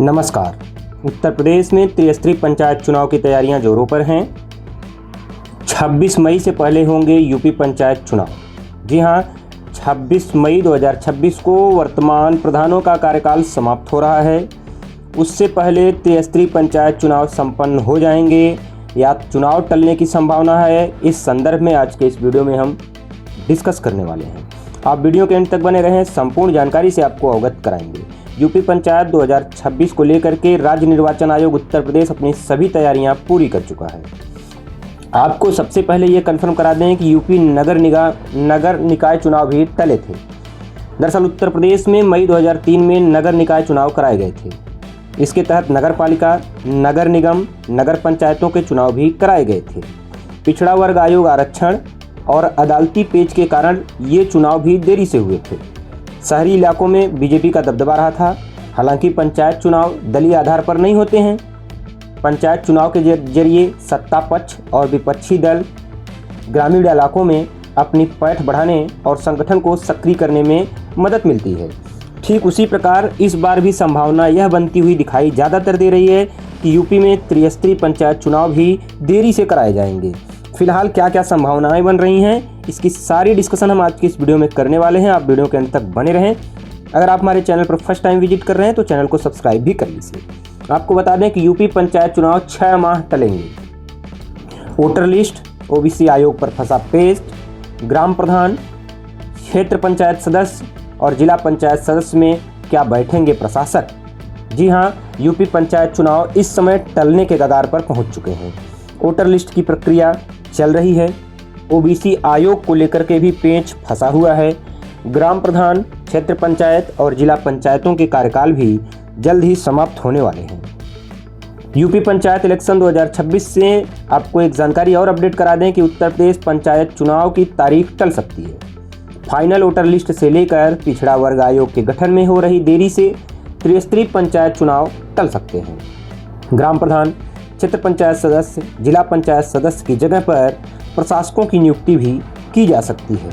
नमस्कार। उत्तर प्रदेश में त्रिस्तरीय पंचायत चुनाव की तैयारियां जोरों पर हैं। 26 मई से पहले होंगे यूपी पंचायत चुनाव। जी हां, 26 मई 2026 को वर्तमान प्रधानों का कार्यकाल समाप्त हो रहा है। उससे पहले त्रिस्तरीय पंचायत चुनाव संपन्न हो जाएंगे या चुनाव टलने की संभावना है। इस संदर्भ में आज के इस वीडियो में हम डिस्कस करने वाले हैं। आप वीडियो के अंत तक बने रहें, संपूर्ण जानकारी से आपको अवगत कराएंगे। यूपी पंचायत 2026 को लेकर के राज्य निर्वाचन आयोग उत्तर प्रदेश अपनी सभी तैयारियां पूरी कर चुका है। आपको सबसे पहले ये कन्फर्म करा दें कि यूपी नगर निकाय चुनाव भी टले थे। दरअसल उत्तर प्रदेश में मई 2003 में नगर निकाय चुनाव कराए गए थे। इसके तहत नगर पालिका, नगर निगम, नगर पंचायतों के चुनाव भी कराए गए थे। पिछड़ा वर्ग आयोग आरक्षण और अदालती पेच के कारण ये चुनाव भी देरी से हुए थे। शहरी इलाकों में बीजेपी का दबदबा रहा था। हालांकि पंचायत चुनाव दलीय आधार पर नहीं होते हैं। पंचायत चुनाव के जरिए सत्ता पक्ष और विपक्षी दल ग्रामीण इलाकों में अपनी पैठ बढ़ाने और संगठन को सक्रिय करने में मदद मिलती है। ठीक उसी प्रकार इस बार भी संभावना यह बनती हुई दिखाई ज़्यादातर दे रही है कि यूपी में त्रिस्तरीय पंचायत चुनाव भी देरी से कराए जाएंगे। फिलहाल क्या क्या संभावनाएं बन रही हैं, इसकी सारी डिस्कशन हम आज की इस वीडियो में करने वाले हैं। आप वीडियो के अंत तक बने रहें। अगर आप हमारे चैनल पर फर्स्ट टाइम विजिट कर रहे हैं तो चैनल को सब्सक्राइब भी कर लीजिए। आपको बता दें कि यूपी पंचायत चुनाव 6 माह टलेंगे। वोटर लिस्ट, ओबीसी आयोग पर फंसा पेस्ट, ग्राम प्रधान, क्षेत्र पंचायत सदस्य और जिला पंचायत सदस्य में क्या बैठेंगे प्रशासक। जी हाँ, यूपी पंचायत चुनाव इस समय टलने के कगार पर पहुंच चुके हैं। वोटर लिस्ट की प्रक्रिया चल रही है। ओबीसी आयोग को लेकर के भी पेंच फंसा हुआ है। ग्राम प्रधान, क्षेत्र पंचायत और जिला पंचायतों के कार्यकाल भी जल्द ही समाप्त होने वाले हैं। यूपी पंचायत इलेक्शन 2026 से आपको एक जानकारी और अपडेट करा दें कि उत्तर प्रदेश पंचायत चुनाव की तारीख टल सकती है। फाइनल वोटर लिस्ट से लेकर पिछड़ा वर्ग आयोग के गठन में हो रही देरी से त्रिस्तरीय पंचायत चुनाव टल सकते हैं। ग्राम प्रधान, क्षेत्र पंचायत सदस्य, जिला पंचायत सदस्य की जगह पर प्रशासकों की नियुक्ति भी की जा सकती है।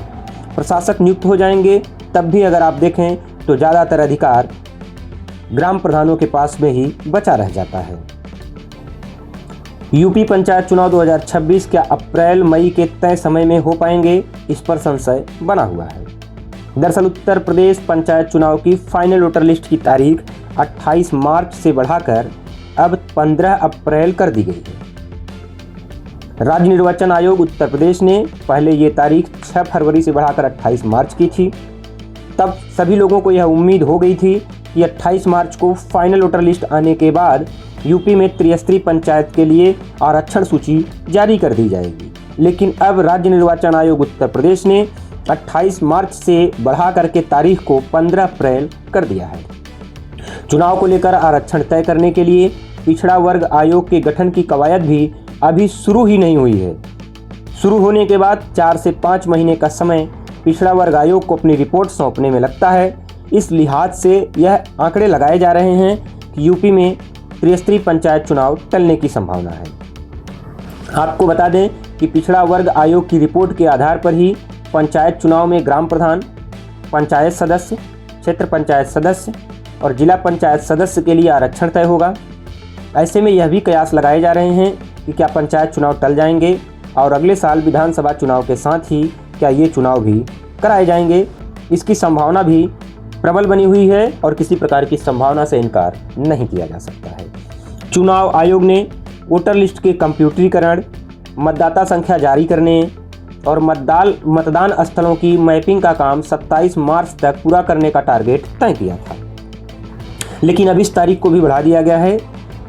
प्रशासक नियुक्त हो जाएंगे तब भी अगर आप देखें तो ज़्यादातर अधिकार ग्राम प्रधानों के पास में ही बचा रह जाता है। यूपी पंचायत चुनाव 2026 क्या अप्रैल मई के तय समय में हो पाएंगे, इस पर संशय बना हुआ है। दरअसल उत्तर प्रदेश पंचायत चुनाव की फाइनल वोटर लिस्ट की तारीख 28 मार्च से बढ़ाकर अब 15 अप्रैल कर दी गई है। राज्य निर्वाचन आयोग उत्तर प्रदेश ने पहले ये तारीख 6 फरवरी से बढ़ाकर 28 मार्च की थी। तब सभी लोगों को यह उम्मीद हो गई थी कि 28 मार्च को फाइनल वोटर लिस्ट आने के बाद यूपी में त्रिस्तरीय पंचायत के लिए आरक्षण सूची जारी कर दी जाएगी। लेकिन अब राज्य निर्वाचन आयोग उत्तर प्रदेश ने 28 मार्च से बढ़ा करके तारीख को 15 अप्रैल कर दिया है। चुनाव को लेकर आरक्षण तय करने के लिए पिछड़ा वर्ग आयोग के गठन की कवायद भी अभी शुरू ही नहीं हुई है। शुरू होने के बाद 4 से 5 महीने का समय पिछड़ा वर्ग आयोग को अपनी रिपोर्ट सौंपने में लगता है। इस लिहाज से यह आंकड़े लगाए जा रहे हैं कि यूपी में त्रिस्तरीय पंचायत चुनाव टलने की संभावना है। आपको बता दें कि पिछड़ा वर्ग आयोग की रिपोर्ट के आधार पर ही पंचायत चुनाव में ग्राम प्रधान, पंचायत सदस्य, क्षेत्र पंचायत सदस्य और जिला पंचायत सदस्य के लिए आरक्षण तय होगा। ऐसे में यह भी कयास लगाए जा रहे हैं कि क्या पंचायत चुनाव टल जाएंगे और अगले साल विधानसभा चुनाव के साथ ही क्या ये चुनाव भी कराए जाएंगे। इसकी संभावना भी प्रबल बनी हुई है और किसी प्रकार की संभावना से इनकार नहीं किया जा सकता है। चुनाव आयोग ने वोटर लिस्ट के कंप्यूटरीकरण, मतदाता संख्या जारी करने और मतदान स्थलों की मैपिंग का काम 27 मार्च तक पूरा करने का टारगेट तय किया था। लेकिन अब इस तारीख को भी बढ़ा दिया गया है,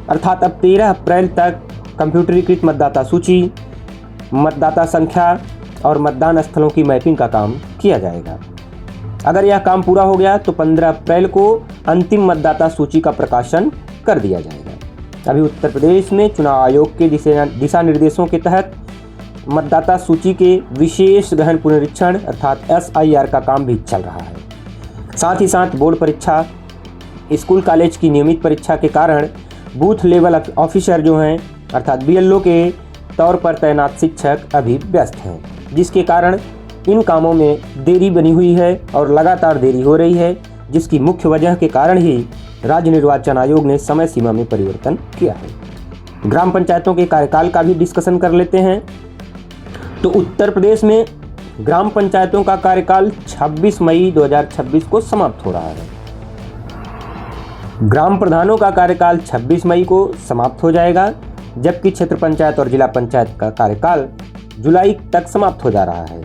अर्थात अब 13 अप्रैल तक कंप्यूटरीकृत मतदाता सूची, मतदाता संख्या और मतदान स्थलों की मैपिंग का काम किया जाएगा। अगर यह काम पूरा हो गया तो 15 अप्रैल को अंतिम मतदाता सूची का प्रकाशन कर दिया जाएगा। अभी उत्तर प्रदेश में चुनाव आयोग के दिशा निर्देशों के तहत मतदाता सूची के विशेष गहन पुनरीक्षण अर्थात SIR का काम भी चल रहा है। साथ ही साथ बोर्ड परीक्षा, स्कूल कॉलेज की नियमित परीक्षा के कारण बूथ लेवल ऑफिसर जो हैं अर्थात BLO के तौर पर तैनात शिक्षक अभी व्यस्त हैं, जिसके कारण इन कामों में देरी बनी हुई है और लगातार देरी हो रही है। जिसकी मुख्य वजह के कारण ही राज्य निर्वाचन आयोग ने समय सीमा में परिवर्तन किया है। ग्राम पंचायतों के कार्यकाल का भी डिस्कशन कर लेते हैं। तो उत्तर प्रदेश में ग्राम पंचायतों का कार्यकाल 26 मई 2026 को समाप्त हो रहा है। ग्राम प्रधानों का कार्यकाल 26 मई को समाप्त हो जाएगा, जबकि क्षेत्र पंचायत और जिला पंचायत का कार्यकाल जुलाई तक समाप्त हो जा रहा है।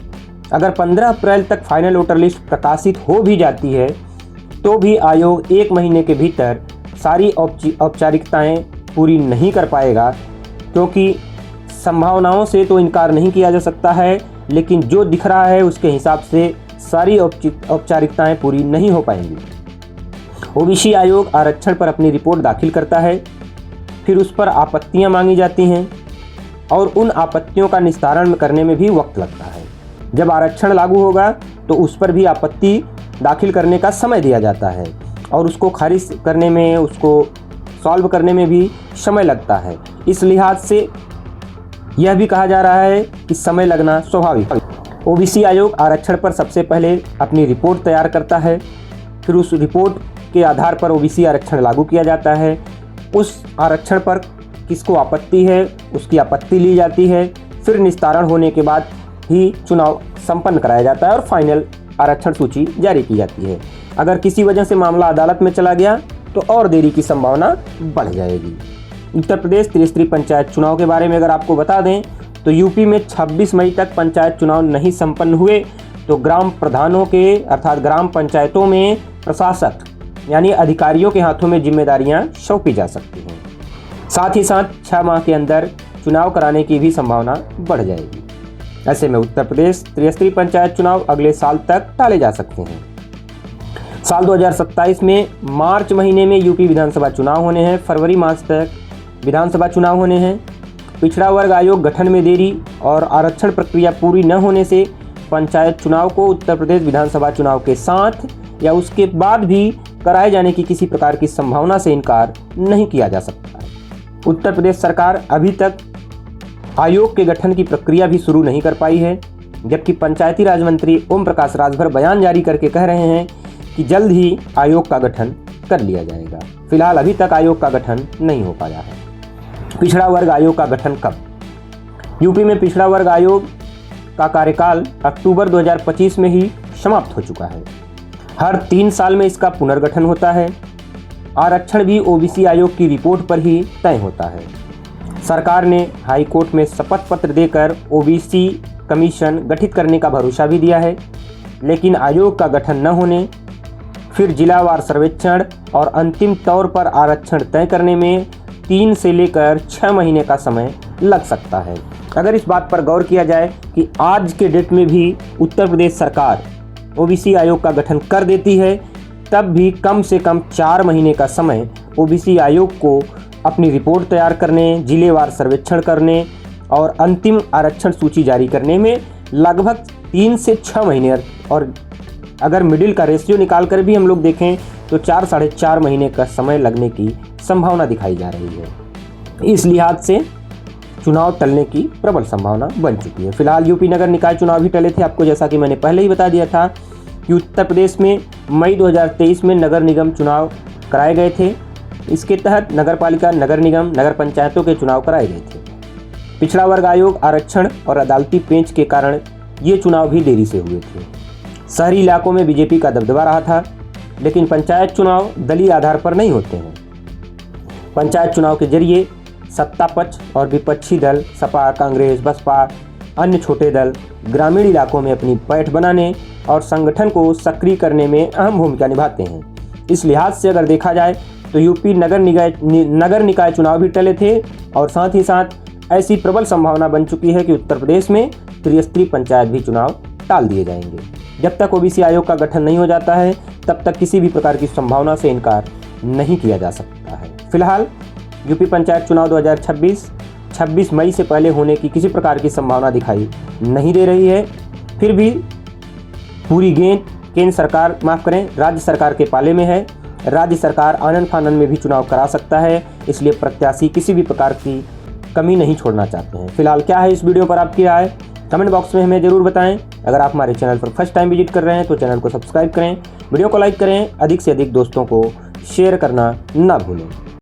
अगर 15 अप्रैल तक फाइनल वोटर लिस्ट प्रकाशित हो भी जाती है तो भी आयोग 1 महीने के भीतर सारी औपचारिकताएं पूरी नहीं कर पाएगा, क्योंकि संभावनाओं से तो इनकार नहीं किया जा सकता है, लेकिन जो दिख रहा है उसके हिसाब से सारी औपचारिकताएं पूरी नहीं हो पाएंगी। ओबीसी आयोग आरक्षण पर अपनी रिपोर्ट दाखिल करता है, फिर उस पर आपत्तियां मांगी जाती हैं और उन आपत्तियों का निस्तारण करने में भी वक्त लगता है। जब आरक्षण लागू होगा तो उस पर भी आपत्ति दाखिल करने का समय दिया जाता है और उसको खारिज करने में, उसको सॉल्व करने में भी समय लगता है। इस लिहाज से यह भी कहा जा रहा है कि समय लगना स्वाभाविक है। ओबीसी आयोग आरक्षण पर सबसे पहले अपनी रिपोर्ट तैयार करता है, फिर उस रिपोर्ट के आधार पर ओबीसी आरक्षण लागू किया जाता है। उस आरक्षण पर किसको आपत्ति है उसकी आपत्ति ली जाती है, फिर निस्तारण होने के बाद ही चुनाव संपन्न कराया जाता है और फाइनल आरक्षण सूची जारी की जाती है। अगर किसी वजह से मामला अदालत में चला गया तो और देरी की संभावना बढ़ जाएगी। उत्तर प्रदेश त्रिस्तरीय पंचायत चुनाव के बारे में अगर आपको बता दें तो यूपी में 26 मई तक पंचायत चुनाव नहीं संपन्न हुए तो ग्राम प्रधानों के अर्थात ग्राम पंचायतों में प्रशासक यानी अधिकारियों के हाथों में जिम्मेदारियां सौंपी जा सकती हैं। साथ ही साथ 6 माह के अंदर चुनाव कराने की भी संभावना बढ़ जाएगी। ऐसे में उत्तर प्रदेश त्रिस्तरीय पंचायत चुनाव अगले साल तक टाले जा सकते हैं। साल 2027 में मार्च महीने में यूपी विधानसभा चुनाव होने हैं, फरवरी मार्च तक विधानसभा चुनाव होने हैं। पिछड़ा वर्ग आयोग गठन में देरी और आरक्षण प्रक्रिया पूरी न होने से पंचायत चुनाव को उत्तर प्रदेश विधानसभा चुनाव के साथ या उसके बाद भी कराए जाने की किसी प्रकार की संभावना से इनकार नहीं किया जा सकता है। उत्तर प्रदेश सरकार अभी तक आयोग के गठन की प्रक्रिया भी शुरू नहीं कर पाई है, जबकि पंचायती राज मंत्री ओम प्रकाश राजभर बयान जारी करके कह रहे हैं कि जल्द ही आयोग का गठन कर लिया जाएगा। फिलहाल अभी तक आयोग का गठन नहीं हो पाया है। पिछड़ा वर्ग आयोग का गठन कब? यूपी में पिछड़ा वर्ग आयोग का कार्यकाल अक्टूबर 2025 में ही समाप्त हो चुका है। हर 3 साल में इसका पुनर्गठन होता है। आरक्षण भी ओबीसी आयोग की रिपोर्ट पर ही तय होता है। सरकार ने हाई कोर्ट में शपथ पत्र देकर ओबीसी कमीशन गठित करने का भरोसा भी दिया है, लेकिन आयोग का गठन न होने, फिर जिलावार सर्वेक्षण और अंतिम तौर पर आरक्षण तय करने में 3 से लेकर 6 महीने का समय लग सकता है। अगर इस बात पर गौर किया जाए कि आज के डेट में भी उत्तर प्रदेश सरकार ओबीसी आयोग का गठन कर देती है, तब भी कम से कम 4 महीने का समय ओबीसी आयोग को अपनी रिपोर्ट तैयार करने, जिलेवार सर्वेक्षण करने और अंतिम आरक्षण सूची जारी करने में लगभग 3 से 6 महीने, और अगर मिडिल का रेशियो निकाल कर भी हम लोग देखें तो 4 साढ़े 4 महीने का समय लगने की संभावना दिखाई जा रही है। इस लिहाज से चुनाव टलने की प्रबल संभावना बन चुकी है। फिलहाल यूपी नगर निकाय चुनाव भी टले थे। आपको जैसा कि मैंने पहले ही बता दिया था कि उत्तर प्रदेश में मई 2023 में नगर निगम चुनाव कराए गए थे। इसके तहत नगर पालिका, नगर निगम, नगर पंचायतों के चुनाव कराए गए थे। पिछड़ा वर्ग आयोग, आरक्षण और अदालती पेंच के कारण ये चुनाव भी देरी से हुए थे। शहरी इलाकों में बीजेपी का दबदबा रहा था, लेकिन पंचायत चुनाव दलीय आधार पर नहीं होते हैं। पंचायत चुनाव के जरिए सत्ता पक्ष और विपक्षी दल सपा, कांग्रेस, बसपा, अन्य छोटे दल ग्रामीण इलाकों में अपनी पैठ बनाने और संगठन को सक्रिय करने में अहम भूमिका निभाते हैं। इस लिहाज से अगर देखा जाए तो यूपी नगर निकाय चुनाव भी टले थे और साथ ही साथ ऐसी प्रबल संभावना बन चुकी है कि उत्तर प्रदेश में त्रिस्तरीय पंचायत भी चुनाव टाल दिए जाएंगे। जब तक ओबीसी आयोग का गठन नहीं हो जाता है तब तक किसी भी प्रकार की संभावना से इनकार नहीं किया जा सकता है। फिलहाल यूपी पंचायत चुनाव 2026 26 मई से पहले होने की किसी प्रकार की संभावना दिखाई नहीं दे रही है। फिर भी पूरी गेंद केंद्र सरकार, राज्य सरकार के पाले में है। राज्य सरकार आनन फानन में भी चुनाव करा सकता है, इसलिए प्रत्याशी किसी भी प्रकार की कमी नहीं छोड़ना चाहते हैं। फिलहाल क्या है इस वीडियो पर आपकी राय? कमेंट बॉक्स में हमें ज़रूर बताएं। अगर आप हमारे चैनल पर फर्स्ट टाइम विजिट कर रहे हैं तो चैनल को सब्सक्राइब करें, वीडियो को लाइक करें, अधिक से अधिक दोस्तों को शेयर करना ना भूलें।